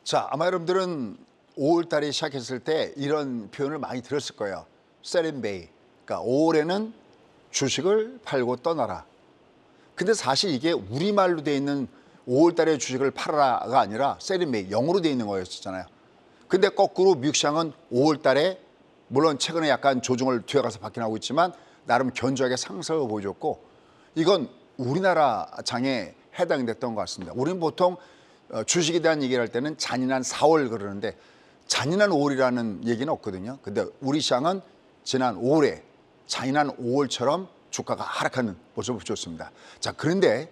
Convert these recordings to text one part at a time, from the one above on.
자, 아마 여러분들은 5월 달에 시작했을 때 이런 표현을 많이 들었을 거예요. 셀린베이. 그러니까 5월에는 주식을 팔고 떠나라. 근데 사실 이게 우리말로 돼 있는 5월 달에 주식을 팔아라가 아니라 셀린베이, 영어로 돼 있는 거였잖아요. 근데 거꾸로 미국 시장은 5월 달에 물론 최근에 약간 조정을 뒤어가서 받긴 하고 있지만 나름 견조하게 상승을 보여줬고 이건 우리나라 장에 해당됐던 것 같습니다. 우리는 보통 주식에 대한 얘기를 할 때는 잔인한 4월 그러는데 잔인한 5월이라는 얘기는 없거든요. 근데 우리 시장은 지난 5월에 잔인한 5월처럼 주가가 하락하는 모습을 보였습니다. 자, 그런데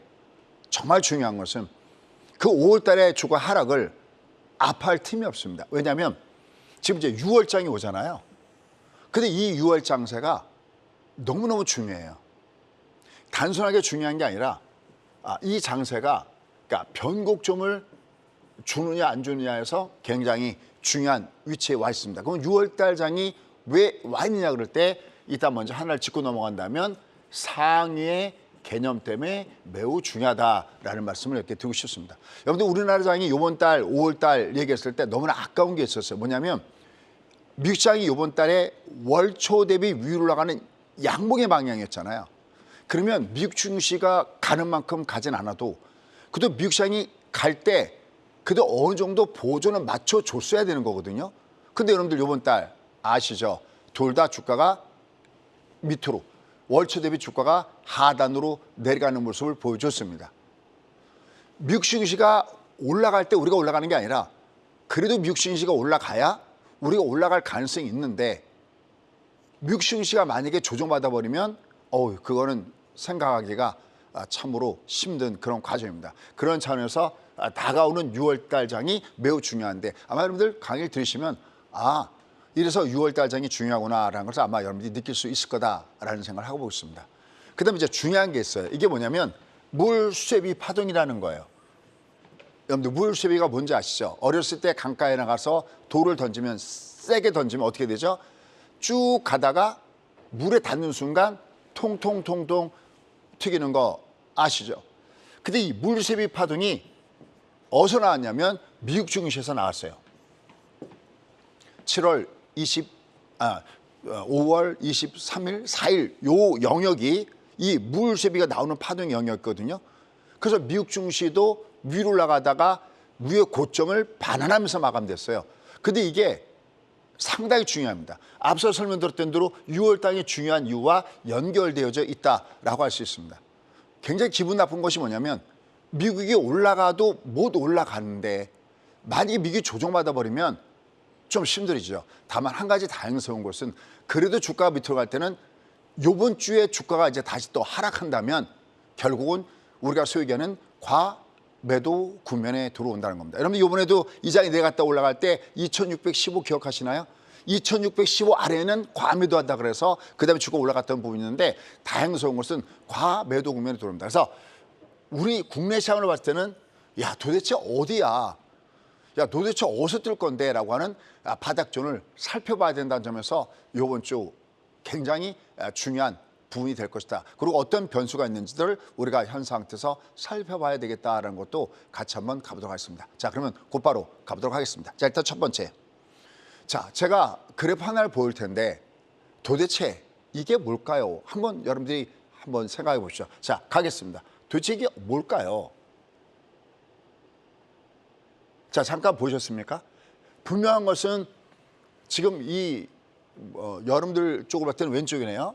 정말 중요한 것은 그 5월 달에 주가 하락을 아파할 틈이 없습니다. 왜냐하면 지금 이제 6월장이 오잖아요. 근데 이 6월 장세가 너무너무 중요해요. 단순하게 중요한 게 아니라 이 장세가 그러니까 변곡점을 주느냐 안 주느냐에서 굉장히 중요한 위치에 와 있습니다. 그럼 6월달 장이 왜 와 있느냐 그럴 때 이따 먼저 하나를 짚고 넘어간다면 상위의 개념 때문에 매우 중요하다라는 말씀을 이렇게 드리고 싶습니다. 여러분들 우리나라 장이 이번 달 5월달 얘기했을 때 너무나 아까운 게 있었어요. 뭐냐면 미국 시장이 이번 달에 월초 대비 위로 올라가는 양봉의 방향이었잖아요. 그러면 미국 증시가 가는 만큼 가진 않아도 그래도 미국 시장이 갈 때 그래도 어느 정도 보조는 맞춰줬어야 되는 거거든요. 근데 여러분들 이번 달 아시죠? 둘 다 주가가 밑으로 월초 대비 주가가 하단으로 내려가는 모습을 보여줬습니다. 미국 증시가 올라갈 때 우리가 올라가는 게 아니라 그래도 미국 증시가 올라가야 우리가 올라갈 가능성이 있는데 미국 증시가 만약에 조정받아 버리면 그거는 생각하기가 참으로 힘든 그런 과정입니다. 그런 차원에서 다가오는 6월달 장이 매우 중요한데 아마 여러분들 강의를 들으시면 이래서 6월달 장이 중요하구나라는 것을 아마 여러분들이 느낄 수 있을 거다라는 생각을 하고 있습니다. 그다음에 이제 중요한 게 있어요. 이게 뭐냐면 물수제비 파동이라는 거예요. 여러분들 물수제비가 뭔지 아시죠? 어렸을 때 강가에 나가서 돌을 던지면 세게 던지면 어떻게 되죠? 쭉 가다가 물에 닿는 순간 통통통통 튀기는 거 아시죠? 근데 이 물수제비 파동이 어디서 나왔냐면 미국 증시에서 나왔어요. 5월 23일, 4일 요 영역이 이 물수제비가 나오는 파동 영역이거든요. 그래서 미국 증시도 위로 올라가다가 위의 고점을 반환하면서 마감됐어요. 근데 이게 상당히 중요합니다. 앞서 설명드렸던 대로 6월 달이 중요한 이유와 연결되어져 있다라고 할 수 있습니다. 굉장히 기분 나쁜 것이 뭐냐면 미국이 올라가도 못 올라가는데 만약에 미국이 조정받아 버리면 좀 힘들죠. 다만 한 가지 다행스러운 것은 그래도 주가가 밑으로 갈 때는 이번 주에 주가가 이제 다시 또 하락한다면 결국은 우리가 소위 얘기하는 과매도 국면에 들어온다는 겁니다. 여러분 이번에도 이장이 내려갔다 올라갈 때 2615 기억하시나요? 2615 아래에는 과매도한다 그래서 그다음에 주가 올라갔던 부분이 있는데 다행스러운 것은 과매도 국면에 들어옵니다. 그래서 우리 국내 시장으로 봤을 때는 도대체 어디야? 도대체 어디서 뜰 건데? 라고 하는 바닥존을 살펴봐야 된다는 점에서 이번 주 굉장히 중요한 부분이 될 것이다. 그리고 어떤 변수가 있는지를 우리가 현 상태에서 살펴봐야 되겠다라는 것도 같이 한번 가보도록 하겠습니다. 자, 그러면 곧바로 가보도록 하겠습니다. 자, 일단 첫 번째. 자, 제가 그래프 하나를 보일 텐데 도대체 이게 뭘까요? 한번 여러분들이 한번 생각해 보시죠. 자, 가겠습니다. 도대체 이게 뭘까요? 자, 잠깐 보셨습니까? 분명한 것은 지금 이 여러분들 쪽으로 봤을 때는 왼쪽이네요.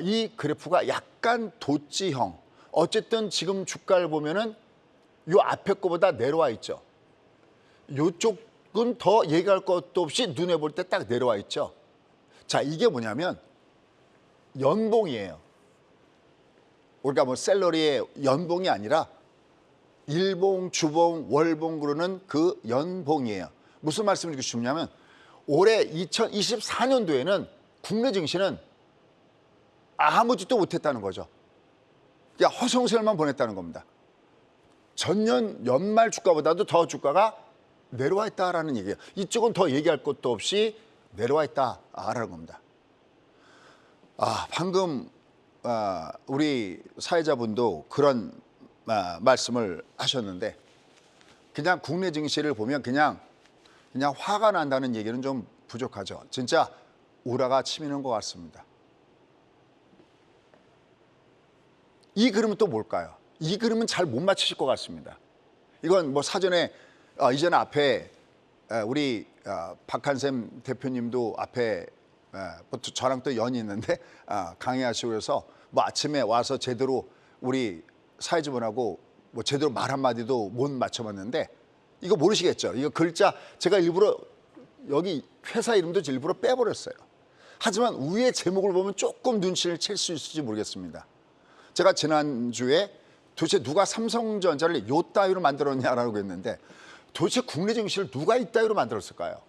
이 그래프가 약간 도치형. 어쨌든 지금 주가를 보면은 요 앞에 거보다 내려와 있죠. 요쪽은 더 얘기할 것도 없이 눈에 볼 때 딱 내려와 있죠. 자, 이게 뭐냐면 연봉이에요. 우리가 뭐 샐러리의 연봉이 아니라 일봉, 주봉, 월봉 그러는 그 연봉이에요. 무슨 말씀을 드리고 싶냐면 올해 2024년도에는 국내 증시는 아무 짓도 못했다는 거죠. 그냥 허송세월만 보냈다는 겁니다. 전년 연말 주가보다도 더 주가가 내려와 있다라는 얘기예요. 이쪽은 더 얘기할 것도 없이 내려와 있다라는 겁니다. 방금 우리 사회자분도 그런 말씀을 하셨는데 그냥 국내 증시를 보면 그냥 화가 난다는 얘기는 좀 부족하죠. 진짜 우라가 치미는 것 같습니다. 이 그림은 또 뭘까요? 이 그림은 잘 못 맞추실 것 같습니다. 이건 뭐 사전에 이전에 앞에 우리 박한샘 대표님도 앞에 저랑 또 연이 있는데 강의하시고 그래서 뭐 아침에 와서 제대로 우리 사회주분하고 뭐 제대로 말 한마디도 못 맞춰봤는데 이거 모르시겠죠? 이거 글자 제가 일부러 여기 회사 이름도 일부러 빼버렸어요. 하지만 위에 제목을 보면 조금 눈치를 챌 수 있을지 모르겠습니다. 제가 지난주에 도대체 누가 삼성전자를 요 따위로 만들었냐라고 했는데 도대체 국내 증시를 누가 이 따위로 만들었을까요?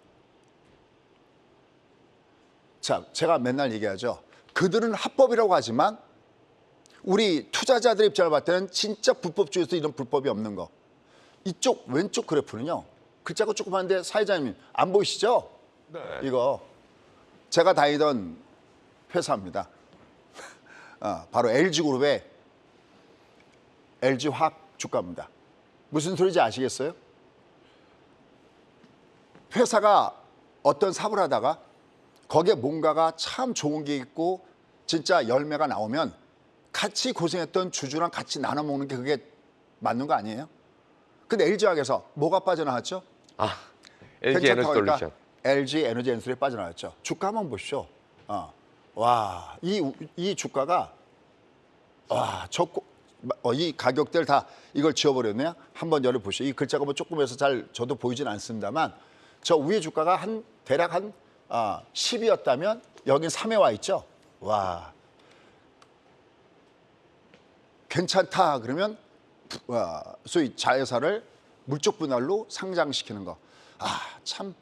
자, 제가 맨날 얘기하죠. 그들은 합법이라고 하지만 우리 투자자들의 입장을 봤을 때는 진짜 불법주의에서 이런 불법이 없는 거. 이쪽 왼쪽 그래프는요. 글자가 조그만데 사회자님 안 보이시죠? 네. 이거 제가 다니던 회사입니다. 바로 LG그룹의 LG화학 주가입니다. 무슨 소리인지 아시겠어요? 회사가 어떤 사업을 하다가 거기에 뭔가가 참 좋은 게 있고 진짜 열매가 나오면 같이 고생했던 주주랑 같이 나눠 먹는 게 그게 맞는 거 아니에요? 근데 LG화학에서 뭐가 빠져나왔죠? LG 에너지 솔루션. LG 에너지 엔솔이 빠져나왔죠. 주가 한번 보시죠. 와, 이 주가가 이 가격대를 다 이걸 지워버렸네요. 한번 열어보시죠. 이 글자가 뭐 조금해서 잘 저도 보이진 않습니다만 저 위에 주가가 대략 한 10이었다면 여긴 3에 와 있죠. 와, 괜찮다 그러면 소위 자회사를 물적 분할로 상장시키는 거. 참.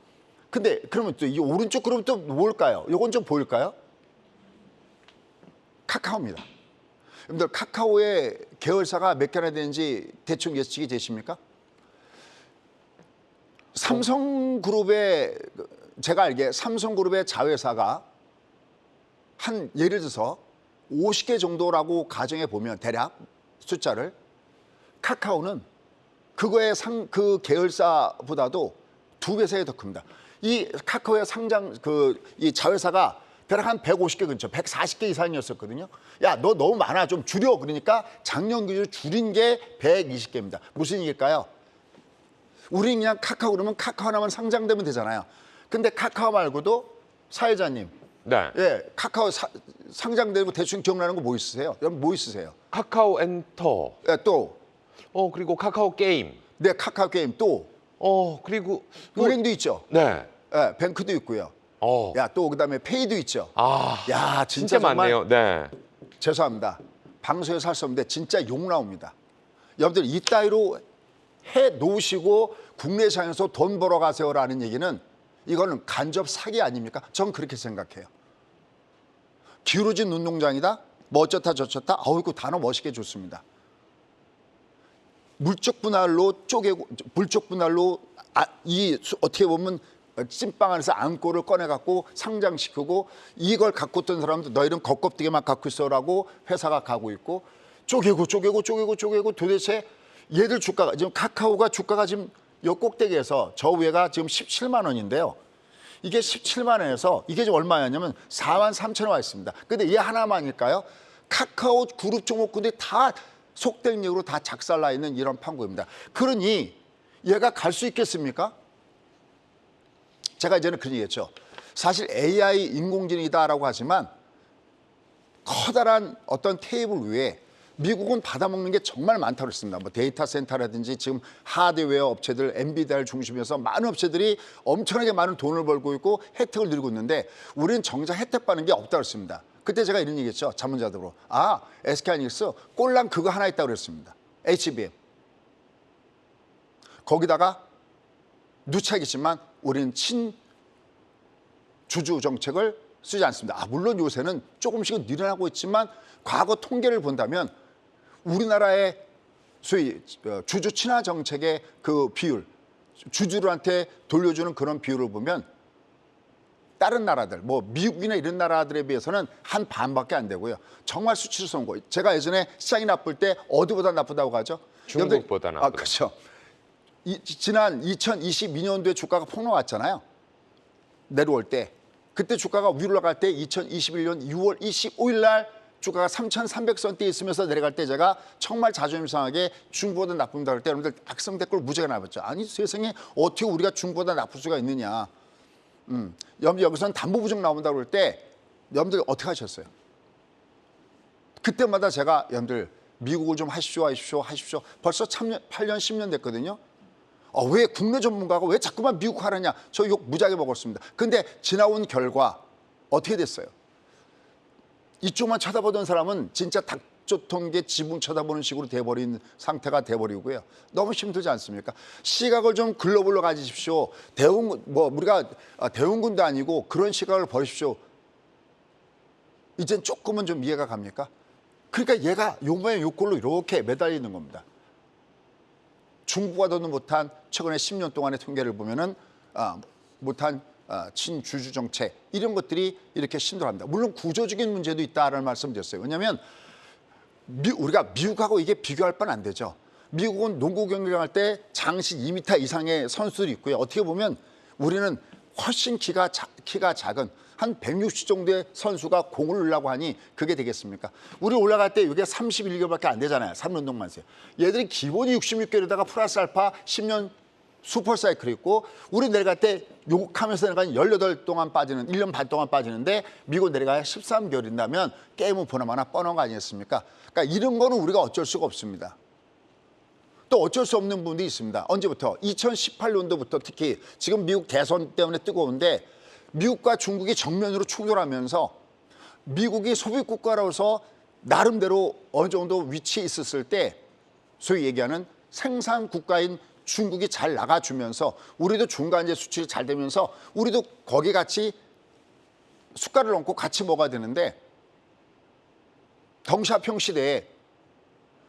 근데 그러면 또 이 오른쪽 그러면 또 뭘까요? 이건 좀 보일까요? 카카오입니다. 여러분들 카카오의 계열사가 몇 개나 되는지 대충 예측이 되십니까? 삼성그룹의 제가 알기에 삼성그룹의 자회사가 한 예를 들어서 50개 정도라고 가정해 보면 대략 숫자를 카카오는 그거의 그 계열사보다도 2배, 3배 더 큽니다. 이 카카오의 이 자회사가 대략 한 150개 근처, 140개 이상이었었거든요. 야, 너 너무 많아. 좀 줄여. 그러니까 작년 기준으로 줄인 게 120개입니다. 무슨 얘기일까요? 우리는 그냥 카카오 그러면 카카오 하나만 상장되면 되잖아요. 근데 카카오 말고도 사회자님. 네. 예, 카카오 상장되고 대충 기억나는 거 뭐 있으세요? 여러분 뭐 있으세요? 카카오 엔터. 예, 또. 그리고 카카오 게임. 네, 카카오 게임 또. 그리고 은행도 있죠. 네. 예, 뱅크도 있고요. 야, 또 그다음에 페이도 있죠. 야, 진짜 많네요. 네. 죄송합니다. 방송에서 할 수 없는데 진짜 욕 나옵니다. 여러분들 이 따위로 해 놓으시고 국내 시장에서 돈 벌어 가세요라는 얘기는 이거는 간접 사기 아닙니까? 전 그렇게 생각해요. 기울어진 운동장이다. 뭐 어쩌다 저쩌다. 이거 단어 멋있게 좋습니다. 물적 분할로 쪼개고 물적 분할로 어떻게 보면 찐빵 안에서 안고를 꺼내갖고 상장시키고 이걸 갖고 있던 사람도 너희는 겉껍데기만 갖고 있어라고 회사가 가고 있고 쪼개고 도대체 얘들 주가가 지금 카카오가 주가가 지금 요 꼭대기에서 저 위에가 지금 17만 원인데요. 이게 17만 원에서 이게 지금 얼마였냐면 4만 3천 원 와 있습니다. 근데 얘 하나만일까요? 카카오 그룹 종목군들이 다 속된 얘기로 다 작살나 있는 이런 판국입니다. 그러니 얘가 갈 수 있겠습니까? 제가 이제는 그런 얘기했죠. 사실 AI 인공지능이다라고 하지만 커다란 어떤 테이블 위에 미국은 받아먹는 게 정말 많다고 했습니다. 뭐 데이터 센터라든지 지금 하드웨어 업체들, 엔비디아를 중심해서 많은 업체들이 엄청나게 많은 돈을 벌고 있고 혜택을 누리고 있는데 우리는 정작 혜택 받는 게 없다고 했습니다. 그때 제가 이런 얘기했죠. 자문자들로. SK하이닉스 꼴랑 그거 하나 있다고 그랬습니다. HBM. 거기다가 누차겠지만 우리는 친주주 정책을 쓰지 않습니다. 물론 요새는 조금씩은 늘어나고 있지만 과거 통계를 본다면 우리나라의 소위 주주 친화 정책의 그 비율, 주주들한테 돌려주는 그런 비율을 보면 다른 나라들, 뭐 미국이나 이런 나라들에 비해서는 한 반밖에 안 되고요. 정말 수치스러운 거. 제가 예전에 시장이 나쁠 때 어디보다 나쁘다고 하죠? 중국보다 나쁘다. 그렇죠. 지난 2022년도에 주가가 폭락왔잖아요. 내려올 때. 그때 주가가 위로 올라갈 때 2021년 6월 25일 날 주가가 3,300선대에 있으면서 내려갈 때 제가 정말 자존심 상하게 중국보다 나쁩니다 할 때 여러분들 악성 댓글 무지하게 나왔죠. 아니 세상에 어떻게 우리가 중국보다 나쁠 수가 있느냐. 여러분들 여기서는 담보 부정 나온다고 그럴 때 여러분들 어떻게 하셨어요? 그때마다 제가 여러분들 미국을 좀 하십시오. 벌써 8년, 10년 됐거든요. 왜 국내 전문가가 왜 자꾸만 미국 하느냐. 저 욕 무지하게 먹었습니다. 근데 지나온 결과 어떻게 됐어요? 이쪽만 쳐다보던 사람은 진짜 닭조통계 지붕 쳐다보는 식으로 돼버린 상태가 돼버리고요. 너무 힘들지 않습니까? 시각을 좀 글로벌로 가지십시오. 우리가 대웅군도 아니고 그런 시각을 버리십시오. 이젠 조금은 좀 이해가 갑니까? 그러니까 얘가 요번에 요꼴로 이렇게 매달려 있는 겁니다. 중국과도 못한 최근에 10년 동안의 통계를 보면은 못한 친주주 정책 이런 것들이 이렇게 신도합니다. 물론 구조적인 문제도 있다라는 말씀드렸어요. 왜냐하면 우리가 미국하고 이게 비교할 바는 안 되죠. 미국은 농구 경기를 할 때 장시 2m 이상의 선수들이 있고요. 어떻게 보면 우리는 훨씬 키가 작은 한 160 정도의 선수가 공을 넣으려고 하니 그게 되겠습니까? 우리 올라갈 때 이게 31개월밖에 안 되잖아요. 3년동만 세요. 얘들이 기본이 66개월에다가 플러스 알파 10년 슈퍼 사이클이 있고 우리 내려갈 때 욕하면서 내려가는 18 동안 빠지는 1년 반 동안 빠지는데 미국 내려가야 13개월인다면 게임은 보나마나 뻔한 거 아니겠습니까? 그러니까 이런 거는 우리가 어쩔 수가 없습니다. 또 어쩔 수 없는 부분도 있습니다. 언제부터? 2018년도부터 특히 지금 미국 대선 때문에 뜨거운데 미국과 중국이 정면으로 충돌하면서 미국이 소비국가로서 나름대로 어느 정도 위치에 있었을 때 소위 얘기하는 생산국가인 중국이 잘 나가주면서 우리도 중간재 수출이 잘 되면서 우리도 거기 같이 숟갈을 얹고 같이 먹어야 되는데 덩샤평 시대에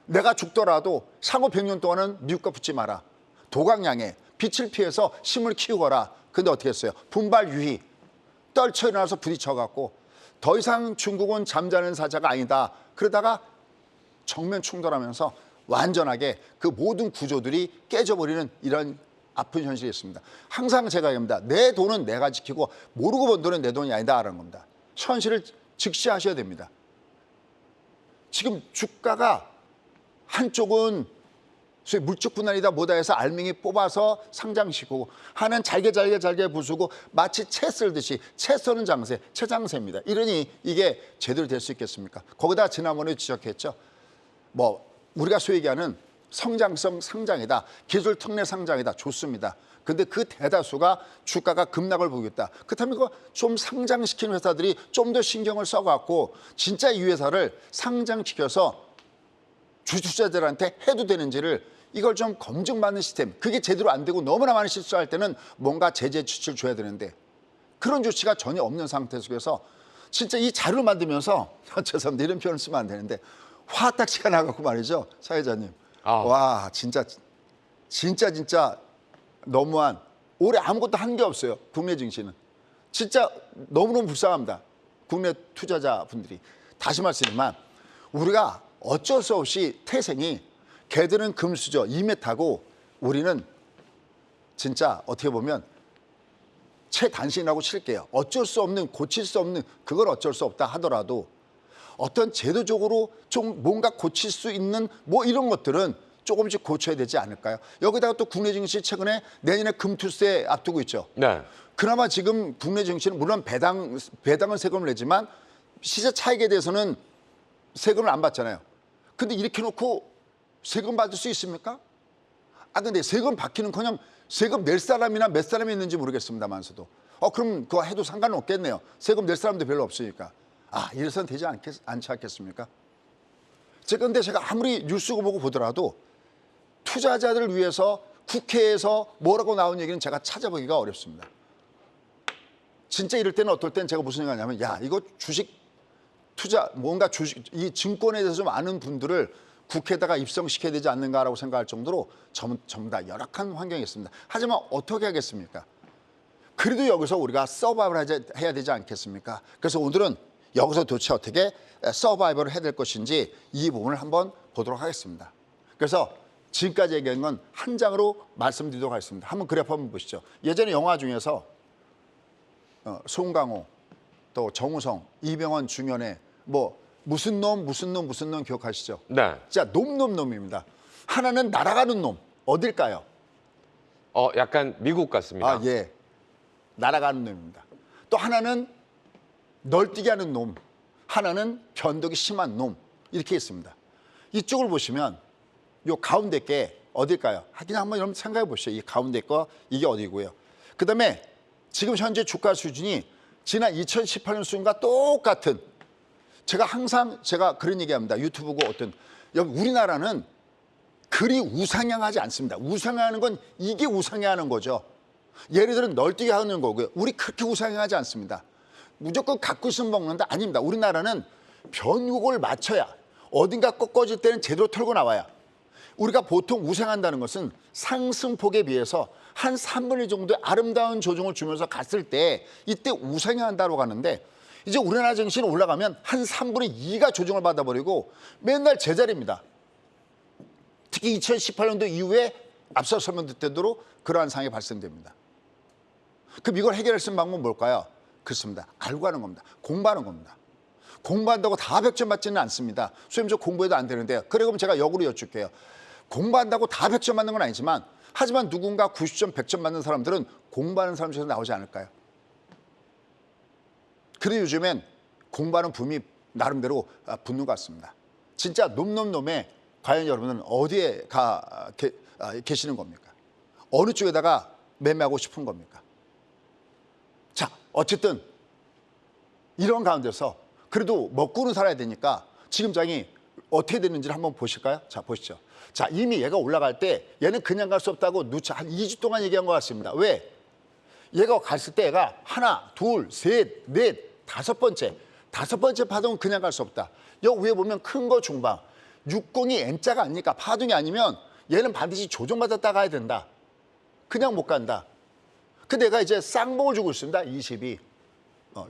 내가 죽더라도 상호 100년 동안은 미국과 붙지 마라. 도강양에 빛을 피해서 심을 키우거라. 근데 어떻게 했어요? 분발 유희. 떨쳐 일어나서 부딪혀갖고 더 이상 중국은 잠자는 사자가 아니다. 그러다가 정면 충돌하면서 완전하게 그 모든 구조들이 깨져버리는 이런 아픈 현실이 있습니다. 항상 제가 얘기합니다. 내 돈은 내가 지키고 모르고 번 돈은 내 돈이 아니다라는 겁니다. 현실을 직시하셔야 됩니다. 지금 주가가 한쪽은 소위 물적 분할이다 뭐다 해서 알맹이 뽑아서 상장시키고 하는 잘게 부수고 마치 채 썰듯이 채 써는 장세, 채장세입니다. 이러니 이게 제대로 될 수 있겠습니까? 거기다 지난번에 지적했죠. 우리가 소위 얘기하는 성장성 상장이다. 기술 특례 상장이다. 좋습니다. 근데 그 대다수가 주가가 급락을 보이고 있다. 그렇다면 이거 좀 상장시키는 회사들이 좀 더 신경을 써갖고 진짜 이 회사를 상장시켜서 주주자들한테 해도 되는지를 이걸 좀 검증받는 시스템. 그게 제대로 안 되고 너무나 많이 실수할 때는 뭔가 제재 조치를 줘야 되는데 그런 조치가 전혀 없는 상태 속에서 진짜 이 자료를 만들면서 죄송합니다. 이런 표현을 쓰면 안 되는데 화딱지가 나갖고 말이죠. 사회자님. 와 진짜 너무한 올해 아무것도 한 게 없어요. 국내 증시는. 진짜 너무너무 불쌍합니다. 국내 투자자분들이. 다시 말씀드리지만 우리가 어쩔 수 없이 태생이 걔들은 금수저 2m고 우리는 진짜 어떻게 보면 최단신이라고 칠게요. 어쩔 수 없는 고칠 수 없는 그걸 어쩔 수 없다 하더라도 어떤 제도적으로 좀 뭔가 고칠 수 있는 이런 것들은 조금씩 고쳐야 되지 않을까요? 여기다가 또 국내 증시 최근에 내년에 금투세 앞두고 있죠. 네. 그나마 지금 국내 증시는 물론 배당은 세금을 내지만 시세 차익에 대해서는 세금을 안 받잖아요. 근데 이렇게 놓고 세금 받을 수 있습니까? 근데 세금 받기는커녕 세금 낼 사람이나 몇 사람이 있는지 모르겠습니다만서도 그럼 그거 해도 상관은 없겠네요. 세금 낼 사람도 별로 없으니까. 이래서는 되지 않지 않겠습니까? 근데 제가 아무리 뉴스고 보고 보더라도 투자자들을 위해서 국회에서 뭐라고 나온 얘기는 제가 찾아보기가 어렵습니다. 진짜 이럴 때는 어떨 땐 제가 무슨 생각하냐면 이거 주식 투자 뭔가 이 증권에 대해서 좀 아는 분들을 국회에다가 입성시켜야 되지 않는가라고 생각할 정도로 전부 다 열악한 환경이 있습니다. 하지만 어떻게 하겠습니까? 그래도 여기서 우리가 서바이벌 해야 되지 않겠습니까? 그래서 오늘은 여기서 도대체 어떻게 서바이벌을 해야 될 것인지 이 부분을 한번 보도록 하겠습니다. 그래서 지금까지 얘기한 건 한 장으로 말씀드리도록 하겠습니다. 한번 그래프 한번 보시죠. 예전에 영화 중에서 송강호, 또 정우성, 이병헌 중연의 뭐 무슨 놈 기억하시죠? 네. 자, 놈입니다. 하나는 날아가는 놈, 어딜까요? 약간 미국 같습니다. 아, 예. 날아가는 놈입니다. 또 하나는 널뛰게 하는 놈, 하나는 변덕이 심한 놈, 이렇게 있습니다. 이쪽을 보시면 요 가운데 게 어딜까요? 하긴 한번 여러분 생각해 보시죠. 이 가운데 거 이게 어디고요. 그다음에 지금 현재 주가 수준이 지난 2018년 수준과 똑같은, 제가 그런 얘기합니다. 유튜브고 어떤, 여러분 우리나라는 그리 우상향하지 않습니다. 우상향하는 건 이게 우상향하는 거죠. 예를 들어 널뛰게 하는 거고요. 우리 그렇게 우상향하지 않습니다. 무조건 갖고 있으면 먹는다? 아닙니다. 우리나라는 변곡을 맞춰야, 어딘가 꺾어질 때는 제대로 털고 나와야. 우리가 보통 우상한다는 것은 상승폭에 비해서 한 3분의 1 정도의 아름다운 조정을 주면서 갔을 때 이때 우상향한다고 하는데, 이제 우리나라 증시는 올라가면 한 3분의 2가 조정을 받아버리고 맨날 제자리입니다. 특히 2018년도 이후에 앞서 설명드린 대로 그러한 상황이 발생됩니다. 그럼 이걸 해결할 수 있는 방법은 뭘까요? 그렇습니다. 알고 하는 겁니다. 공부하는 겁니다. 공부한다고 다 100점 받지는 않습니다. 선생님 저 공부해도 안 되는데요. 그래 그럼 제가 역으로 여쭐게요. 공부한다고 다 100점 받는 건 아니지만, 하지만 누군가 90점, 100점 받는 사람들은 공부하는 사람 중에서 나오지 않을까요? 그래도 요즘엔 공부하는 붐이 나름대로 붙는 것 같습니다. 진짜 놈에 과연 여러분은 어디에 계시는 겁니까? 어느 쪽에다가 매매하고 싶은 겁니까? 자, 어쨌든 이런 가운데서 그래도 먹고는 살아야 되니까 지금 장이 어떻게 되는지를 한번 보실까요? 자, 보시죠. 자, 이미 얘가 올라갈 때 얘는 그냥 갈 수 없다고 누차 한 2주 동안 얘기한 것 같습니다. 왜? 얘가 갔을 때 얘가 하나, 둘, 셋, 넷, 다섯 번째 파동은 그냥 갈 수 없다. 여기 위에 보면 큰 거 중방, 60이 N자가 아니니까 파동이 아니면 얘는 반드시 조정받았다 가야 된다. 그냥 못 간다. 근데 얘가 이제 쌍봉을 주고 있습니다. 22.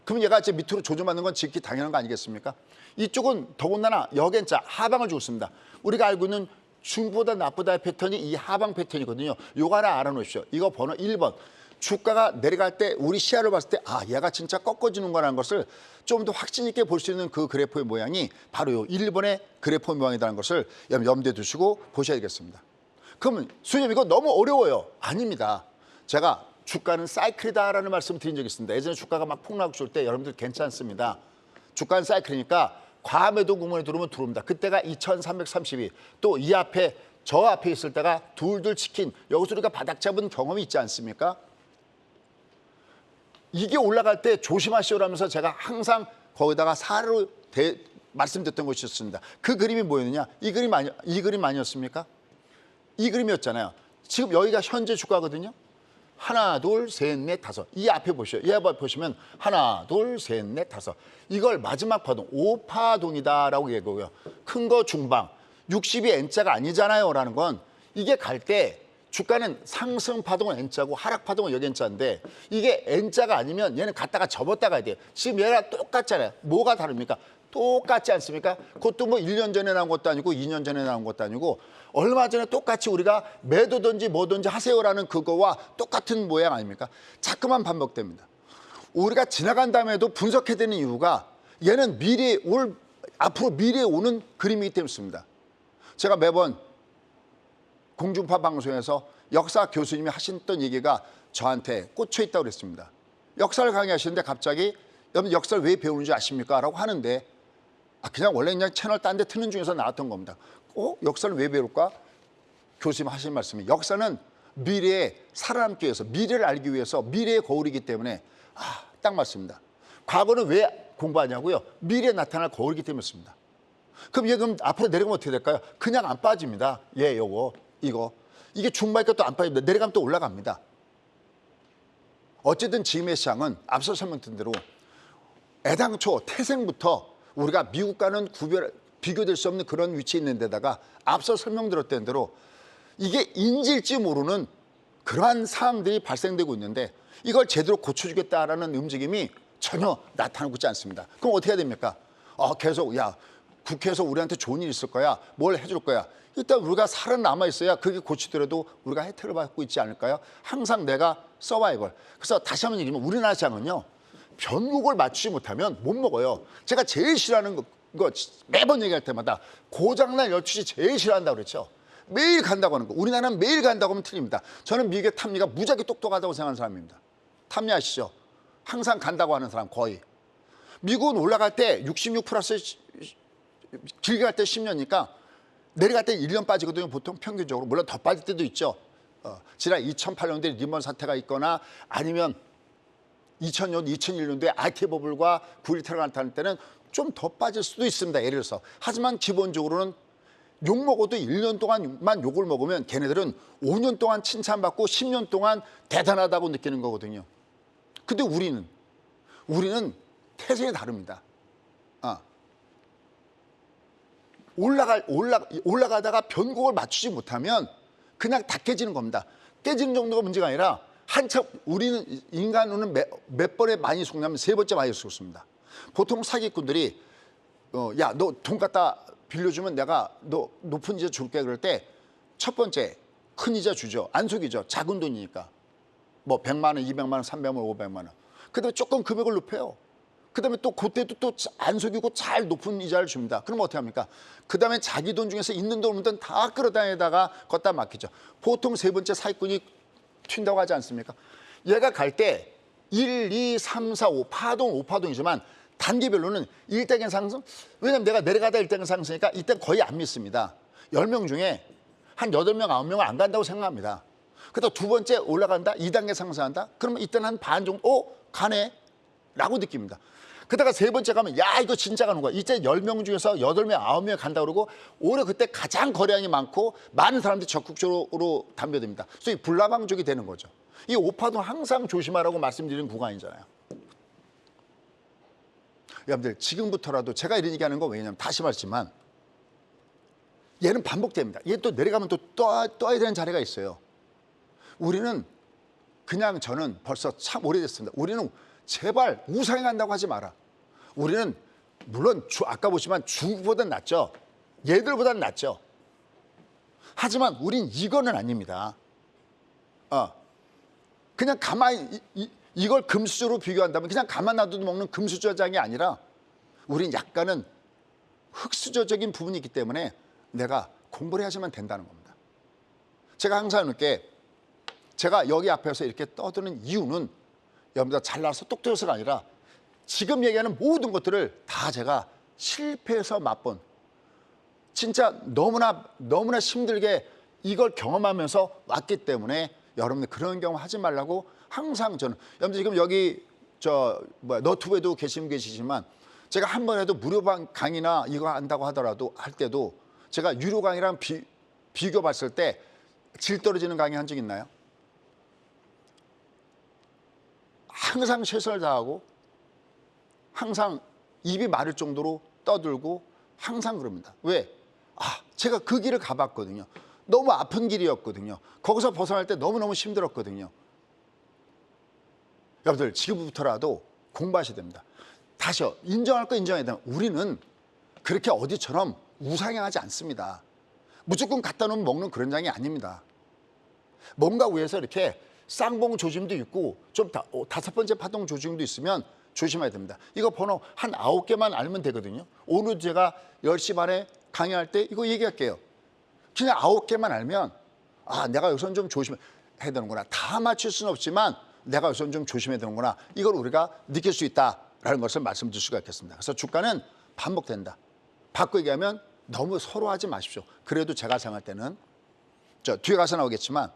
그럼 얘가 이제 밑으로 조정받는 건 지극히 당연한 거 아니겠습니까? 이쪽은 더군다나 역N자 하방을 주고 있습니다. 우리가 알고 있는 중보다 나쁘다의 패턴이 이 하방 패턴이거든요. 요거 하나 알아놓으십시오. 이거 번호 1번. 주가가 내려갈 때 우리 시야를 봤을 때 얘가 진짜 꺾어지는 거라는 것을 좀 더 확신 있게 볼 수 있는 그 그래프의 모양이 바로 요 1번의 그래프 모양이라는 것을 염두에 두시고 보셔야 되겠습니다. 그러면 수님 이거 너무 어려워요. 아닙니다. 제가 주가는 사이클이다라는 말씀 드린 적이 있습니다. 예전에 주가가 막 폭락을 줄 때 여러분들 괜찮습니다. 주가는 사이클이니까 과매도 구문에 들어오면 들어옵니다. 그때가 2332. 또 이 앞에 저 앞에 있을 때가 둘둘 치킨, 여기서 우리가 바닥 잡은 경험이 있지 않습니까? 이게 올라갈 때 조심하시오라면서 제가 항상 거기다가 사례로 말씀드렸던 것이 있었습니다. 그 그림이 뭐였느냐? 이 그림 아니었습니까? 이 그림이었잖아요. 지금 여기가 현재 주가거든요. 하나, 둘, 셋, 넷, 다섯. 이 앞에 보시죠. 이 앞에 보시면 하나, 둘, 셋, 넷, 다섯. 이걸 마지막 파동, 5파동이다라고 얘기하고요. 큰 거 중방, 60이 N자가 아니잖아요 라는 건, 이게 갈 때 주가는 상승 파동은 N자고 하락 파동은 역N자인데, 이게 N자가 아니면 얘는 갔다가 접었다 가야 돼요. 지금 얘랑 똑같잖아요. 뭐가 다릅니까? 똑같지 않습니까? 그것도 뭐 1년 전에 나온 것도 아니고 2년 전에 나온 것도 아니고, 얼마 전에 똑같이 우리가 매도든지 뭐든지 하세요라는 그거와 똑같은 모양 아닙니까? 자꾸만 반복됩니다. 우리가 지나간 다음에도 분석해야 되는 이유가, 얘는 앞으로 미래에 오는 그림이기 때문입니다. 제가 매번 공중파 방송에서 역사 교수님이 하셨던 얘기가 저한테 꽂혀 있다고 그랬습니다. 역사를 강의하시는데 갑자기 여러분 역사를 왜 배우는지 아십니까? 라고 하는데, 그냥 원래 그냥 채널 딴 데 트는 중에서 나왔던 겁니다. 역사를 왜 배울까? 교수님 하신 말씀이, 역사는 미래에 살아남기 위해서, 미래를 알기 위해서 미래의 거울이기 때문에, 딱 맞습니다. 과거는 왜 공부하냐고요? 미래에 나타날 거울이기 때문이었습니다. 그럼 얘 그럼 앞으로 내려가면 어떻게 될까요? 그냥 안 빠집니다. 이게 중반이니까 또 안 빠집니다. 내려가면 또 올라갑니다. 어쨌든 지금의 시장은 앞서 설명드린 대로 애당초 태생부터 우리가 미국과는 비교될 수 없는 그런 위치에 있는 데다가 앞서 설명드렸던 대로 이게 인질지 모르는 그러한 상황들이 발생되고 있는데, 이걸 제대로 고쳐주겠다라는 움직임이 전혀 나타나고 있지 않습니다. 그럼 어떻게 해야 됩니까? 계속 국회에서 우리한테 좋은 일 있을 거야. 뭘 해줄 거야. 일단 우리가 살아남아 있어야 그게 고치더라도 우리가 혜택을 받고 있지 않을까요? 항상 내가 서바이벌. 그래서 다시 한번 얘기하면 우리나라 시장은요. 변곡을 맞추지 못하면 못 먹어요. 제가 제일 싫어하는 거 매번 얘기할 때마다 고장난 12시 제일 싫어한다고 그랬죠. 매일 간다고 하는 거. 우리나라는 매일 간다고 하면 틀립니다. 저는 미국의 탑리가 무지하게 똑똑하다고 생각하는 사람입니다. 탑리 아시죠? 항상 간다고 하는 사람 거의. 미국은 올라갈 때 66 플러스 길게 갈 때 10년이니까 내려갈 때 1년 빠지거든요. 보통 평균적으로. 물론 더 빠질 때도 있죠. 지난 2008년도에 리먼 사태가 있거나 아니면 2000년, 2001년도에 IT 버블과 9.11 테러가 나타날 때는 좀 더 빠질 수도 있습니다. 예를 들어서. 하지만 기본적으로는 욕 먹어도 1년 동안만 욕을 먹으면 걔네들은 5년 동안 칭찬받고 10년 동안 대단하다고 느끼는 거거든요. 근데 우리는 태생이 다릅니다. 올라가다가 변곡을 맞추지 못하면 그냥 다 깨지는 겁니다. 깨지는 정도가 문제가 아니라 한참 우리는 인간은 몇 번에 많이 속냐면 3번째 많이 속습니다. 보통 사기꾼들이 야, 너 돈 갖다 빌려주면 내가 너 높은 이자 줄게 그럴 때 첫 번째 큰 이자 주죠. 안 속이죠. 작은 돈이니까. 뭐 100만 원, 200만 원, 300만 원, 500만 원. 그다음에 조금 금액을 높여요. 그다음에 또 그때도 또 안 속이고 잘 높은 이자를 줍니다. 그럼 어떻게 합니까? 그다음에 자기 돈 중에서 있는 돈 없는 돈 다 끌어다니다가 걷다 맡기죠. 보통 3번째 사기꾼이 튄다고 하지 않습니까? 얘가 갈 때 1, 2, 3, 4, 5 파동 5파동이지만 단기별로는 1단계 상승. 왜냐면 내가 내려가다 1단계 상승이니까 이때 거의 안 믿습니다. 10명 중에 한 8명, 9명은 안 간다고 생각합니다. 그다음 두 번째 올라간다, 2단계 상승한다. 그러면 이때는 한 반 정도 가네 라고 느낍니다. 그다가 세 번째 가면 야 이거 진짜 가는 거야. 이제 10명 중에서 8명, 9명 간다 그러고 오히려 그때 가장 거래량이 많고 많은 사람들이 적극적으로 담벼듭니다. 소위 불나방족이 되는 거죠. 이 오파도 항상 조심하라고 말씀드리는 구간이잖아요. 여러분들 지금부터라도 제가 이런 얘기하는 거 왜냐면 다시 말했지만 얘는 반복됩니다. 얘 또 내려가면 또 떠야 되는 자리가 있어요. 우리는 그냥 저는 벌써 참 오래됐습니다. 우리는 제발 우상향한다고 하지 마라. 우리는 물론 아까 보시면 중국보다는 낫죠. 얘들보다는 낫죠. 하지만 우린 이거는 아닙니다. 그냥 가만히 이걸 금수저로 비교한다면 그냥 가만 놔둬도 먹는 금수저장이 아니라 우린 약간은 흑수저적인 부분이 있기 때문에 내가 공부를 해야지만 된다는 겁니다. 제가 항상 이렇게 제가 여기 앞에서 이렇게 떠드는 이유는 여러분들 잘나서 똑똑해서가 아니라 지금 얘기하는 모든 것들을 다 제가 실패해서 맛본 진짜 너무나 힘들게 이걸 경험하면서 왔기 때문에 여러분들 그런 경험 하지 말라고 항상 저는 여러분들 지금 여기 너튜브에도 계시지만 제가 한 번 해도 무료 강의나 이거 한다고 하더라도 할 때도 제가 유료 강의랑 비교 봤을 때 질 떨어지는 강의 한 적 있나요? 항상 최선을 다하고 항상 입이 마를 정도로 떠들고 항상 그럽니다. 왜? 제가 그 길을 가봤거든요. 너무 아픈 길이었거든요. 거기서 벗어날 때 너무너무 힘들었거든요. 여러분들 지금부터라도 공부하셔야 됩니다. 다시요. 인정할 거 인정해야 됩니다. 우리는 그렇게 어디처럼 우상향하지 않습니다. 무조건 갖다 놓으면 먹는 그런 장이 아닙니다. 뭔가 위에서 이렇게 쌍봉 조짐도 있고 좀 5번째 파동 조짐도 있으면 조심해야 됩니다. 이거 번호 한 9개만 알면 되거든요. 오늘 제가 10시 반에 강의할 때 이거 얘기할게요. 그냥 9개만 알면 내가 여기서는 좀 조심해야 되는구나. 다 맞출 수는 없지만 내가 여기서는 좀 조심해야 되는구나. 이걸 우리가 느낄 수 있다라는 것을 말씀드릴 수가 있겠습니다. 그래서 주가는 반복된다. 바꿔 얘기하면 너무 서로 하지 마십시오. 그래도 제가 생각할 때는 뒤에 가서 나오겠지만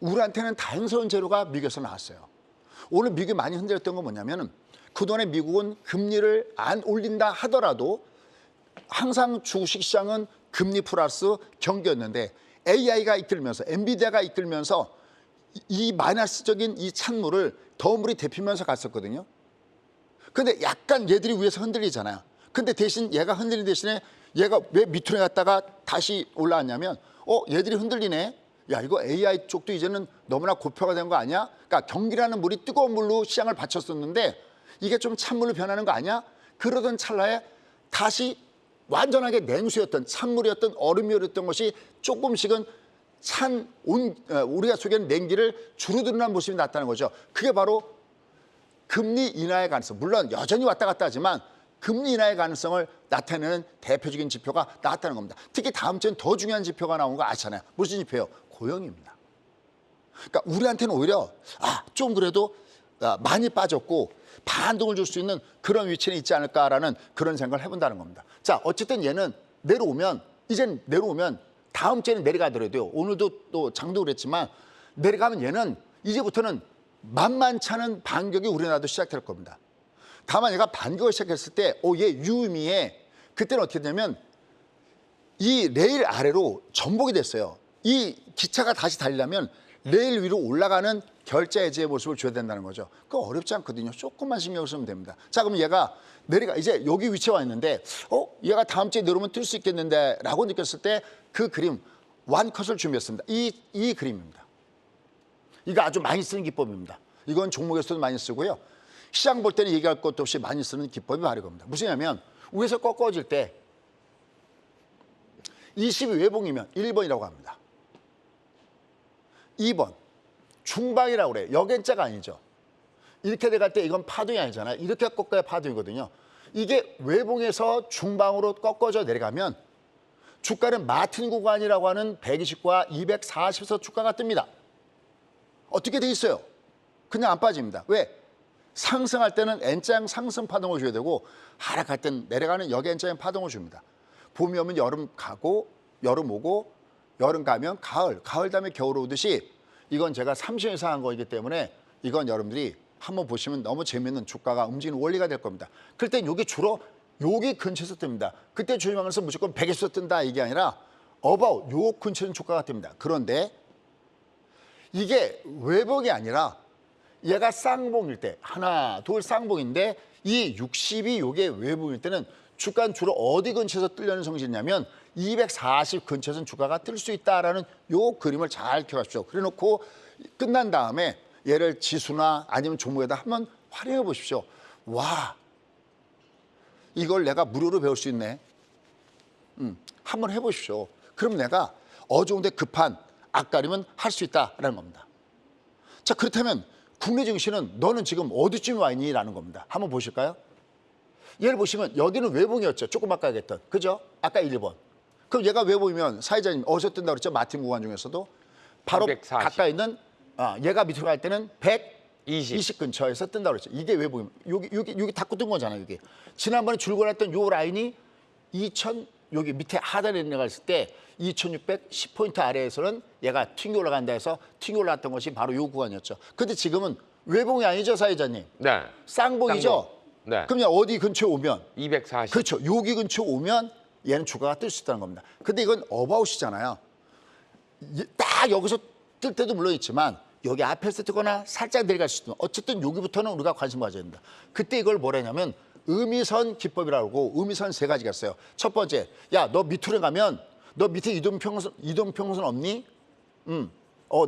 우리한테는 다행스러운 재료가 미국에서 나왔어요. 오늘 미국이 많이 흔들렸던 건 뭐냐면 그동안에 미국은 금리를 안 올린다 하더라도 항상 주식시장은 금리 플러스 경기였는데 AI가 이끌면서 엔비디아가 이끌면서 이 마이너스적인 이 찬물을 더물이 데피면서 갔었거든요. 근데 약간 얘들이 위에서 흔들리잖아요. 근데 대신 얘가 흔들린 대신에 얘가 왜 밑으로 갔다가 다시 올라왔냐면 얘들이 흔들리네. 야 이거 AI 쪽도 이제는 너무나 고표가 된 거 아니야? 그러니까 경기라는 물이 뜨거운 물로 시장을 받쳤었는데 이게 좀 찬물로 변하는 거 아니야? 그러던 찰나에 다시 완전하게 냉수였던 찬물이었던 얼음이었던 것이 조금씩은 우리가 속에는 냉기를 줄어드는 모습이 나타나는 거죠. 그게 바로 금리 인하의 가능성. 물론 여전히 왔다 갔다 하지만 금리 인하의 가능성을 나타내는 대표적인 지표가 나왔다는 겁니다. 특히 다음 주엔 더 중요한 지표가 나온 거 아시잖아요. 무슨 지표예요? 고용입니다. 그러니까 우리한테는 오히려 좀 그래도 많이 빠졌고 반동을 줄 수 있는 그런 위치는 있지 않을까라는 그런 생각을 해본다는 겁니다. 자, 어쨌든 얘는 이젠 내려오면 다음 주에는 내려가더라도요. 오늘도 또 장도 그랬지만 내려가면 얘는 이제부터는 만만치 않은 반격이 우리나라도 시작될 겁니다. 다만 얘가 반격을 시작했을 때 얘 유의미에 그때는 어떻게 되냐면 이 레일 아래로 전복이 됐어요. 이 기차가 다시 달리려면 레일 위로 올라가는 결자 해지의 모습을 줘야 된다는 거죠. 그거 어렵지 않거든요. 조금만 신경 쓰면 됩니다. 자, 그럼 얘가 이제 여기 위치에 와 있는데 얘가 다음 주에 내려오면 뜰 수 있겠는데 라고 느꼈을 때 그 그림 완컷을 준비했습니다. 이 그림입니다. 이거 아주 많이 쓰는 기법입니다. 이건 종목에서도 많이 쓰고요. 시장 볼 때는 얘기할 것도 없이 많이 쓰는 기법이 바로 이겁니다. 무슨냐면 위에서 꺾어질 때 20이 외봉이면 1번이라고 합니다. 2번 중방이라고 그래요. 역연자가 아니죠. 이렇게 돼갈 때 이건 파동이 아니잖아요. 이렇게 꺾어야 파동이거든요. 이게 외봉에서 중방으로 꺾어져 내려가면 주가는 마틴 구간이라고 하는 120과 240에서 주가가 뜹니다. 어떻게 돼 있어요? 그냥 안 빠집니다. 왜? 상승할 때는 N자형 상승 파동을 줘야 되고 하락할 때는 내려가는 역N자형 파동을 줍니다. 봄이 오면 여름 가고 여름 오고 여름 가면 가을 다음에 겨울 오듯이 이건 제가 30년 이상 한 거이기 때문에 이건 여러분들이 한번 보시면 너무 재미있는 주가가 움직이는 원리가 될 겁니다. 그럴 땐 여기 주로 여기 근처에서 뜹니다. 그때 조심하면서 무조건 100에서 뜬다 이게 아니라 about 요 근처는 주가가 뜹니다. 그런데 이게 외봉이 아니라 얘가 쌍봉일 때 하나 둘 쌍봉인데 이 60이 요게 외봉일 때는 주가는 주로 어디 근처에서 뜨려는 성질이냐면 240 근처에서는 주가가 뜰 수 있다라는 요 그림을 잘 기억하십시오. 그래 놓고 끝난 다음에 얘를 지수나 아니면 종목에다 한번 활용해 보십시오. 와, 이걸 내가 무료로 배울 수 있네. 한번 해보십시오. 그럼 내가 어종데 급한 앞가림은 할 수 있다라는 겁니다. 자, 그렇다면 국내 증시는 너는 지금 어디쯤 와 있니? 라는 겁니다. 한번 보실까요? 얘를 보시면 여기는 외봉이었죠. 조금 아까 얘기했던. 그죠? 아까 1번. 그럼 얘가 외봉이면 사회자님 어디서 뜬다고 그랬죠? 마틴 구간 중에서도 바로 240. 가까이 있는 얘가 밑으로 갈 때는 120 근처에서 뜬다고 그랬죠. 이게 외봉이면 여기 닫고 뜬 거잖아요. 여기. 지난번에 줄고 났던 요 라인이 2000 여기 밑에 하단에 내려갔을 때 2610포인트 아래에서는 얘가 튕겨 올라간다 해서 튕겨 올라갔던 것이 바로 요 구간이었죠. 근데 지금은 외봉이 아니죠, 사회자님? 네. 쌍봉이죠? 쌍봉. 네. 그럼 어디 근처에 오면? 240. 그렇죠. 여기 근처에 오면 얘는 주가가 뜰 수 있다는 겁니다. 근데 이건 어바웃이잖아요. 딱 여기서 뜰 때도 물론 있지만 여기 앞에서 뜨거나 살짝 내려갈 수 있는 어쨌든 여기부터는 우리가 관심 가져야 된다. 그때 이걸 뭐라냐면 의미선 기법이라고 하고 의미선 세 가지가 있어요. 첫 번째, 야, 너 밑으로 가면 너 밑에 이동평선 없니?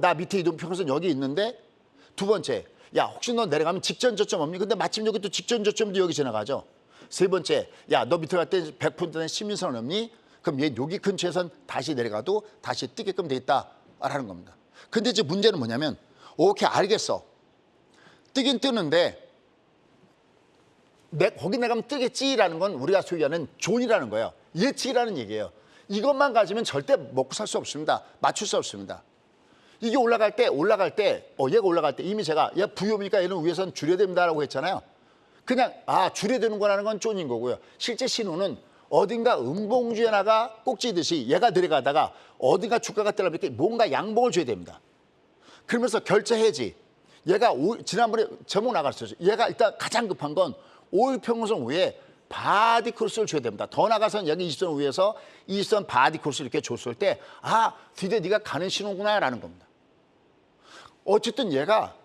나 밑에 이동평선 여기 있는데. 두 번째, 야, 혹시 너 내려가면 직전 저점 없니? 근데 마침 여기 또 직전 저점도 여기 지나가죠. 세 번째, 야, 너 밑으로 갈 때 100포인트 시민선 없니? 그럼 얘 여기 근처에선 다시 내려가도 다시 뜨게끔 돼 있다라는 겁니다. 근데 이제 문제는 뭐냐면 오케이, 알겠어. 뜨긴 뜨는데 거기 나가면 뜨겠지라는 건 우리가 소유하는 존이라는 거예요. 예측이라는 얘기예요. 이것만 가지면 절대 먹고 살 수 없습니다. 맞출 수 없습니다. 이게 올라갈 때 얘가 올라갈 때 이미 제가 얘 부여니까 얘는 위에선 줄여야 됩니다라고 했잖아요. 그냥 줄여야 되는 거라는 건 쫀인 거고요. 실제 신호는 어딘가 음봉주에 나가 꼭지듯이 얘가 내려가다가 어딘가 주가가 뜨려면 이렇게 뭔가 양봉을 줘야 됩니다. 그러면서 결제 해지. 얘가 지난번에 제목 나갔었죠. 얘가 일단 가장 급한 건 5일 평균선 위에 바디 크로스를 줘야 됩니다. 더 나가서는 여기 20선 위에서 20선 바디 크로스를 이렇게 줬을 때 드디어 네가 가는 신호구나라는 겁니다. 어쨌든 얘가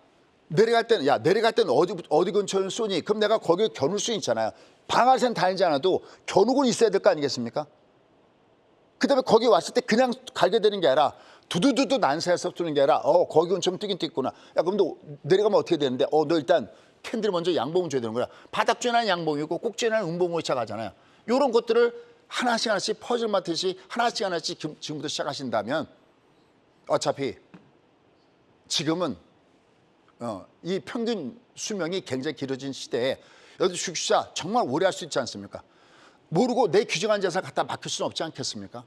내려갈 때는 어디 근처는 쏘니? 그럼 내가 거기를 겨눌 수 있잖아요. 방아선 다니지 않아도 겨누고는 있어야 될 거 아니겠습니까? 그다음에 거기 왔을 때 그냥 갈게 되는 게 아니라 두두두두 난사해서 뜨는 게 아니라 거기 근처면 뜨긴 뜨구나. 야, 그럼 너 내려가면 어떻게 되는데? 너 일단 캔들 먼저 양봉을 줘야 되는 거야. 바닥 쥐는 양봉이고 꼭지는 음봉으로 시작하잖아요. 이런 것들을 하나씩 퍼즐 마트듯이 하나씩 지금부터 시작하신다면 어차피 지금은 이 평균 수명이 굉장히 길어진 시대에 여기 주식투자 정말 오래 할 수 있지 않습니까? 모르고 내 규정한 자산 갖다 맡길 수는 없지 않겠습니까?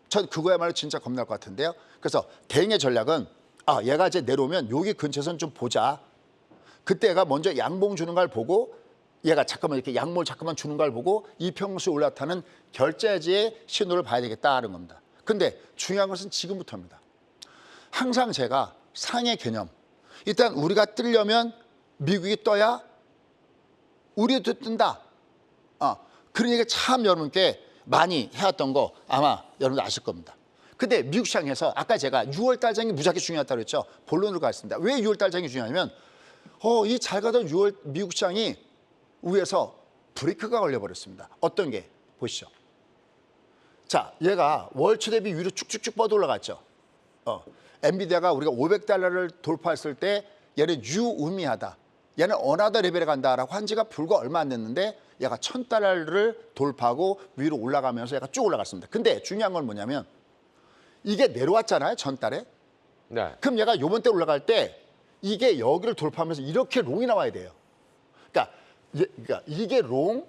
전 그거야말로 진짜 겁날 것 같은데요. 그래서 대응의 전략은 얘가 이제 내려오면 여기 근처에서는 좀 보자. 그때 얘가 먼저 양봉 주는 걸 보고 얘가 잠깐만 이렇게 양봉을 잠깐만 주는 걸 보고 이평수 올라타는 결제지의 신호를 봐야 되겠다는 겁니다. 근데 중요한 것은 지금부터입니다. 항상 제가 상의 개념. 일단 우리가 뜨려면 미국이 떠야 우리도 뜬다. 그런 얘기 참 여러분께 많이 해왔던 거 아마 여러분들 아실 겁니다. 근데 미국 시장에서 아까 제가 6월 달장이 무지하게 중요하다고 그랬죠. 본론으로 가겠습니다. 왜 6월 달장이 중요하냐면 이 잘 가던 6월 미국 시장이 위에서 브레이크가 걸려버렸습니다. 어떤 게? 보시죠. 자, 얘가 월초 대비 위로 쭉쭉쭉 뻗어 올라갔죠. 엔비디아가 우리가 500달러를 돌파했을 때 얘는 유의미하다. 얘는 어나더 레벨에 간다라고 한 지가 불과 얼마 안 됐는데 얘가 1000달러를 돌파하고 위로 올라가면서 얘가 쭉 올라갔습니다. 근데 중요한 건 뭐냐면 이게 내려왔잖아요. 전달에. 네. 그럼 얘가 요번 때 올라갈 때 이게 여기를 돌파하면서 이렇게 롱이 나와야 돼요. 그러니까 이게 롱,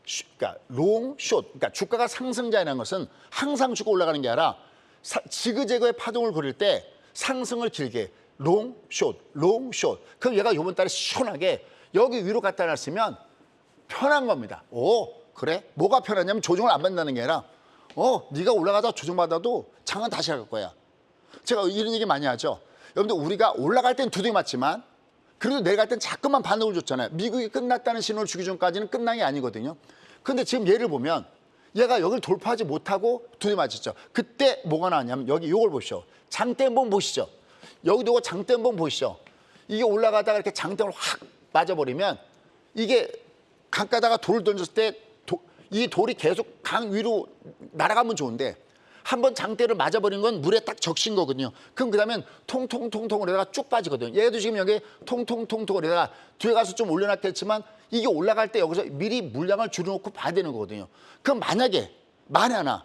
숏. 그러니까 주가가 상승자라는 것은 항상 주가 올라가는 게 아니라 지그재그의 파동을 그릴 때 상승을 길게 롱, 숏. 그럼 얘가 요번 달에 시원하게 여기 위로 갖다 놨으면 편한 겁니다. 그래? 뭐가 편하냐면 조정을 안 받는다는 게 아니라 네가 올라가다 조정받아도 장은 다시 갈 거야. 제가 이런 얘기 많이 하죠. 여러분들 우리가 올라갈 땐 두드려 맞지만 그래도 내려갈 땐 자꾸만 반응을 줬잖아요. 미국이 끝났다는 신호를 주기 전까지는 끝난 게 아니거든요. 근데 지금 얘를 보면 얘가 여기를 돌파하지 못하고 두드려 맞았죠. 그때 뭐가 나왔냐면 여기 이걸 보시죠. 장대음봉 보시죠. 여기도 장대음봉 보시죠. 이게 올라가다가 이렇게 장대음을 확 맞아버리면 이게 강가다가 돌을 던졌을 때 이 돌이 계속 강 위로 날아가면 좋은데 한번 장대를 맞아버린 건 물에 딱 적신 거거든요. 그럼 그다음엔 통통통통을 해다가 쭉 빠지거든요. 얘도 지금 여기 통통통통을 해다가 뒤에 가서 좀 올려놨겠지만 이게 올라갈 때 여기서 미리 물량을 줄여놓고 봐야 되는 거거든요. 그럼 만약에 만에 하나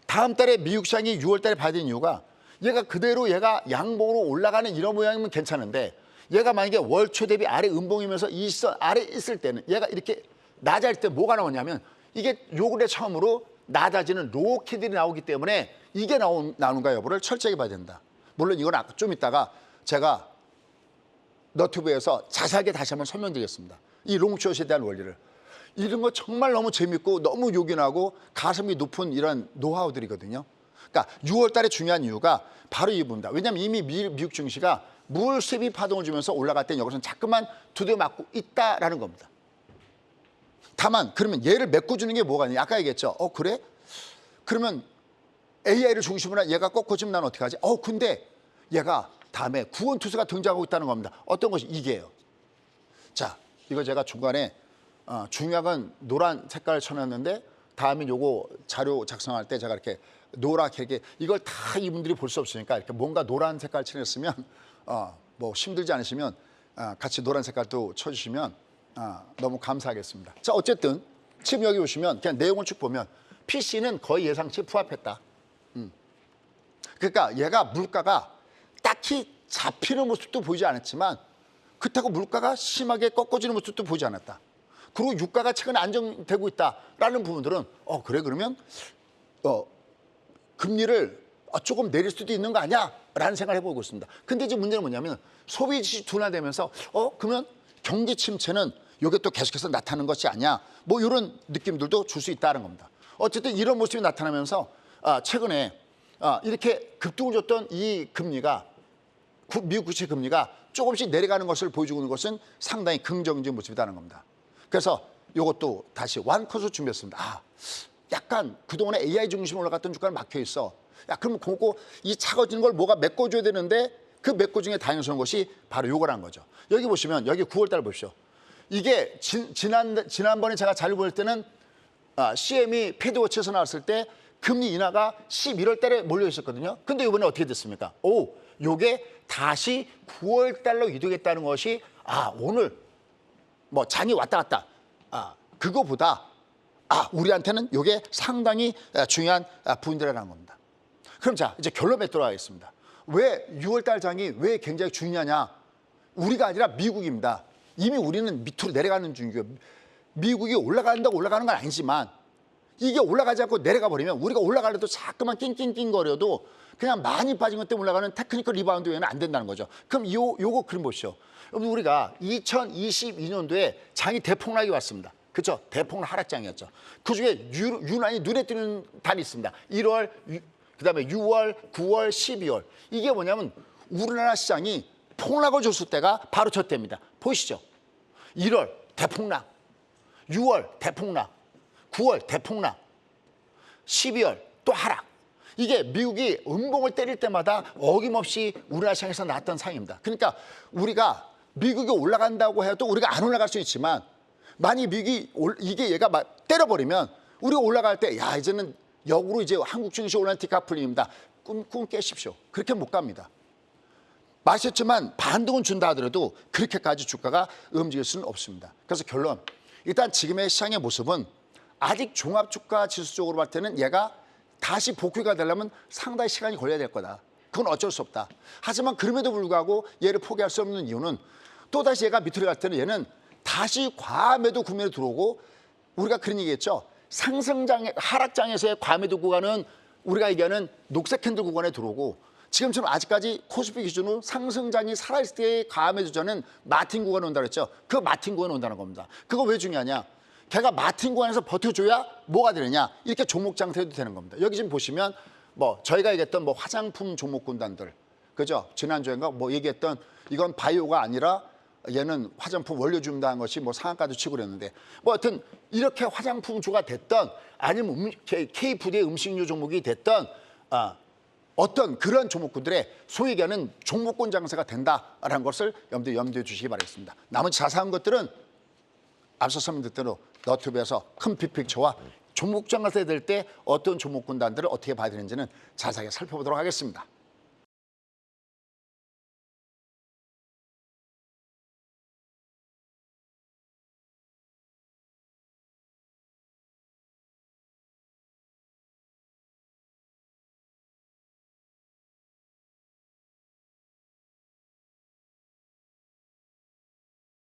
다음 달에 미국 시장이 6월 달에 봐야 되는 이유가 얘가 그대로 얘가 양봉으로 올라가는 이런 모양이면 괜찮은데 얘가 만약에 월초 대비 아래 음봉이면서 이 선 아래 있을 때는 얘가 이렇게 낮아질 때 뭐가 나오냐면 이게 요 근래 처음으로 낮아지는 로우키들이 나오기 때문에 이게 나오는가 여부를 철저하게 봐야 된다. 물론 이건 좀 이따가 제가 너튜브에서 자세하게 다시 한번 설명드리겠습니다. 이 롱숏에 대한 원리를. 이런 거 정말 너무 재밌고 너무 요긴하고 가슴이 높은 이런 노하우들이거든요. 그러니까 6월 달에 중요한 이유가 바로 이 부분입니다. 왜냐하면 이미 미국 증시가 물수비 파동을 주면서 올라갈 땐 여기서는 자꾸만 두드려 맞고 있다라는 겁니다. 다만 그러면 얘를 메꿔주는 게 뭐가 있냐. 아까 얘기했죠. 그래? 그러면 AI를 중심으로 한 얘가 꺾어지면 난 어떻게 하지? 근데 얘가 다음에 구원투수가 등장하고 있다는 겁니다. 어떤 것이 이게요. 자, 이거 제가 중간에 중요한 건 노란 색깔을 쳐놨는데 다음에 요거 자료 작성할 때 제가 이렇게 노랗게 이걸 다 이분들이 볼 수 없으니까 이렇게 뭔가 노란 색깔 칠했으면 뭐 힘들지 않으시면 같이 노란 색깔도 쳐주시면 너무 감사하겠습니다. 자, 어쨌든 지금 여기 오시면 그냥 내용을 쭉 보면 PC는 거의 예상치 부합했다. 그러니까 얘가 물가가 딱히 잡히는 모습도 보이지 않았지만 그렇다고 물가가 심하게 꺾어지는 모습도 보이지 않았다. 그리고 유가가 최근에 안정되고 있다라는 부분들은 그래 그러면 금리를 조금 내릴 수도 있는 거 아니야? 라는 생각을 해보고 있습니다. 근데 이제 문제는 뭐냐면 소비 지수 둔화되면서 그러면 경기 침체는 이게 또 계속해서 나타나는 것이 아니야. 뭐 이런 느낌들도 줄 수 있다는 겁니다. 어쨌든 이런 모습이 나타나면서 최근에 이렇게 급등을 줬던 이 금리가 미국 국채 금리가 조금씩 내려가는 것을 보여주고 있는 것은 상당히 긍정적인 모습이라는 겁니다. 그래서 이것도 다시 완컷으로 준비했습니다. 약간 그동안에 AI 중심으로 올라갔던 주가는 막혀 있어. 그럼 그거 이 차가워지는 걸 뭐가 메꿔줘야 되는데 그 메꿔중에 다행스러운 것이 바로 요거란 거죠. 여기 보시면 여기 9월 달 보십시오. 이게 지난번에 제가 자료 볼 때는 CME 패드워치에서 나왔을 때 금리 인하가 11월 달에 몰려 있었거든요. 근데 이번에 어떻게 됐습니까? 요게 다시 9월 달로 이동했다는 것이 오늘 뭐 장이 왔다 갔다 그거보다 우리한테는 이게 상당히 중요한 부분들이라는 겁니다. 그럼 자, 이제 결론에 들어가겠습니다. 왜 6월달 장이 왜 굉장히 중요하냐? 우리가 아니라 미국입니다. 이미 우리는 밑으로 내려가는 중이고요. 미국이 올라간다고 올라가는 건 아니지만 이게 올라가지 않고 내려가 버리면 우리가 올라가려도 자꾸만 낑낑낑거려도 그냥 많이 빠진 것 때문에 올라가는 테크니컬 리바운드 외에는 안 된다는 거죠. 그럼 요거 그림 보시죠. 여러분, 우리가 2022년도에 장이 대폭락이 왔습니다. 그렇죠? 대폭락 하락장이었죠. 그중에 유난히 눈에 띄는 달이 있습니다. 1월, 그다음에 6월, 9월, 12월. 이게 뭐냐면 우리나라 시장이 폭락을 줬을 때가 바로 저 때입니다. 보이시죠? 1월 대폭락, 6월 대폭락, 9월 대폭락, 12월 또 하락. 이게 미국이 음봉을 때릴 때마다 어김없이 우리나라 시장에서 나왔던 상황입니다. 그러니까 우리가 미국이 올라간다고 해도 우리가 안 올라갈 수 있지만 만약 미국이 이게 얘가 막 때려버리면 우리가 올라갈 때 야 이제는 역으로 이제 한국 증시 올라가는 디카플링입니다. 꿈 깨십시오. 그렇게 못 갑니다. 마셨지만 반등은 준다 하더라도 그렇게까지 주가가 움직일 수는 없습니다. 그래서 결론, 일단 지금의 시장의 모습은 아직 종합주가 지수 쪽으로 봤을 때는 얘가 다시 복귀가 되려면 상당히 시간이 걸려야 될 거다. 그건 어쩔 수 없다. 하지만 그럼에도 불구하고 얘를 포기할 수 없는 이유는 또다시 얘가 밑으로 갈 때는 얘는 다시 과매도 구매로 들어오고 우리가 그런 얘기했죠. 하락장에서의 과매도 구간은 우리가 얘기하는 녹색 캔들 구간에 들어오고 지금처럼 아직까지 코스피 기준으로 상승장이 살아있을 때의 과매도 전은 마틴 구간에 온다고 했죠. 그 마틴 구간에 온다는 겁니다. 그거 왜 중요하냐? 걔가 마틴 구간에서 버텨줘야 뭐가 되느냐? 이렇게 종목 장세도 되는 겁니다. 여기 지금 보시면 뭐 저희가 얘기했던 뭐 화장품 종목 군단들, 그죠? 지난주인가 뭐 얘기했던 이건 바이오가 아니라 얘는 화장품 원료 준다는 것이 뭐 상한가도 치고 그랬는데 뭐 하여튼 이렇게 화장품 주가 됐던 아니면 K푸드의 음식료 종목이 됐던 어떤 그런 종목군들의 소위 얘기하는 종목군 장세가 된다라는 것을 염두에 주시기 바라겠습니다. 나머지 자세한 것들은 앞서 설명드린 대로 너튜브에서 큰 빅픽처와 종목 장세 될 때 어떤 종목군단들을 어떻게 봐야 되는지는 자세하게 살펴보도록 하겠습니다.